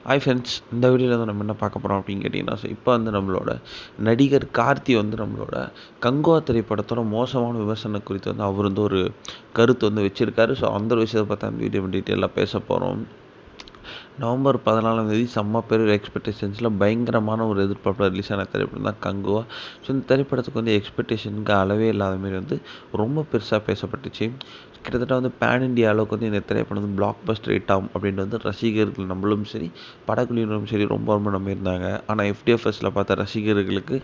Hi friends, இந்த வீடியோவில் வந்து நம்ம என்ன பார்க்க போகிறோம் அப்படின்னு கேட்டிங்கன்னா, இப்போ வந்து நம்மளோட நடிகர் கார்த்தி வந்து நம்மளோட கங்குவா திரைப்படத்தோட மோசமான விமர்சனம் குறித்து வந்து அவர் வந்து ஒரு கருத்து வந்து வச்சுருக்காரு. ஸோ அந்த ஒரு விஷயத்தை பார்த்தா அந்த வீடியோ டீட்டெயிலாக பேச போகிறோம். நவம்பர் 14ஆம் தேதி செம்ம பெரிய எக்ஸ்பெக்டேஷன்ஸில் பயங்கரமான ஒரு எதிர்பார்ப்பில் ரிலீஸ் ஆன திரைப்படம் தான் கங்குவா. ஸோ இந்த திரைப்படத்துக்கு வந்து எக்ஸ்பெக்டேஷனுக்கு அளவே இல்லாத மாரி வந்து ரொம்ப பெருசாக பேசப்பட்டுச்சு. கிட்டத்தட்ட வந்து பேன் இண்டியா அளவுக்கு வந்து இந்த திரைப்படம் வந்து பிளாக் பஸ்டர் ஹிட் ஆகும் அப்படின்னு வந்து ரசிகர்கள் நம்மளும் சரி, படக்குழுவினரும் சரி ரொம்ப ரொம்ப நம்பியிருந்தாங்க. ஆனால் எஃப்டிஎஃப்எஸில் பார்த்த ரசிகர்களுக்கு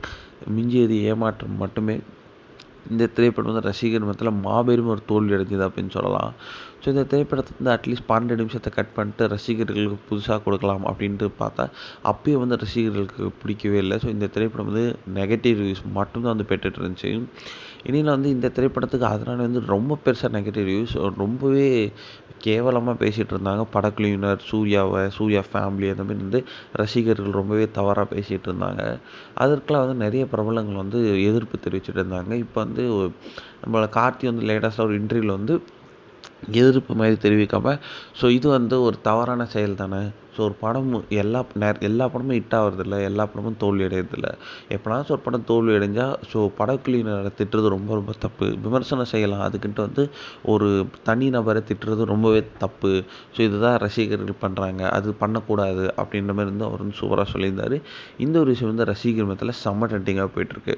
மிஞ்சியது ஏமாற்றம் மட்டுமே. இந்த திரைப்படம் வந்து ரசிகர் மத்தியில் மாபெரும் ஒரு தோல்வி அடைஞ்சது அப்படின்னு சொல்லலாம். ஸோ இந்த திரைப்படத்தை வந்து அட்லீஸ்ட் 12 நிமிஷத்தை கட் பண்ணிட்டு ரசிகர்களுக்கு புதுசாக கொடுக்கலாம் அப்படின்ட்டு பார்த்தா, அப்பயும் வந்து ரசிகர்களுக்கு பிடிக்கவே இல்லை. ஸோ இந்த திரைப்படம் வந்து நெகட்டிவ் ரிவ்யூஸ் மட்டும்தான் வந்து பெற்றுட்டு இருந்துச்சு. இனியில் வந்து இந்த திரைப்படத்துக்கு அதனால வந்து ரொம்ப பெருசாக நெகட்டிவ் ரிவ்யூஸ் ரொம்பவே கேவலமாக பேசிகிட்டு இருந்தாங்க. படக்குழுவினர், சூர்யா ஃபேமிலி அந்த மாதிரி வந்து ரசிகர்கள் ரொம்பவே தவறாக பேசிகிட்டு இருந்தாங்க. அதற்கெல்லாம் வந்து நிறைய பிரபலங்கள் வந்து எதிர்ப்பு தெரிவிச்சுட்டு இருந்தாங்க. இப்போ வந்து நம்மளோட கார்த்தி வந்து லேட்டஸ்ட்டாக ஒரு இன்டர்வியூவில் வந்து எதிர்ப்பு மாதிரி தெரிவிக்காம, ஸோ இது வந்து ஒரு தவறான செயல் தானே. ஸோ ஒரு படம் எல்லா படமும் ஹிட் ஆகிறதில்ல, எல்லா படமும் தோல்வி அடையறதில்ல. எப்போனாச்சும் ஒரு படம் தோல்வி அடைஞ்சால் ஸோ படக்குழுவினரை திட்டுறது ரொம்ப ரொம்ப தப்பு. விமர்சனம் செய்யலாம், அதுக்குன்ட்டு வந்து ஒரு தனி நபரை திட்டுறது ரொம்பவே தப்பு. ஸோ இதுதான் ரசிகர்கள் பண்ணுறாங்க, அது பண்ணக்கூடாது அப்படின்ற மாதிரி வந்து அவர் வந்து சூப்பராக சொல்லியிருந்தார். இந்த ஒரு விஷயம் வந்து ரசிகர் மத்தியில் செம்ம ட்ரெண்டிங்காக போயிட்டுருக்கு.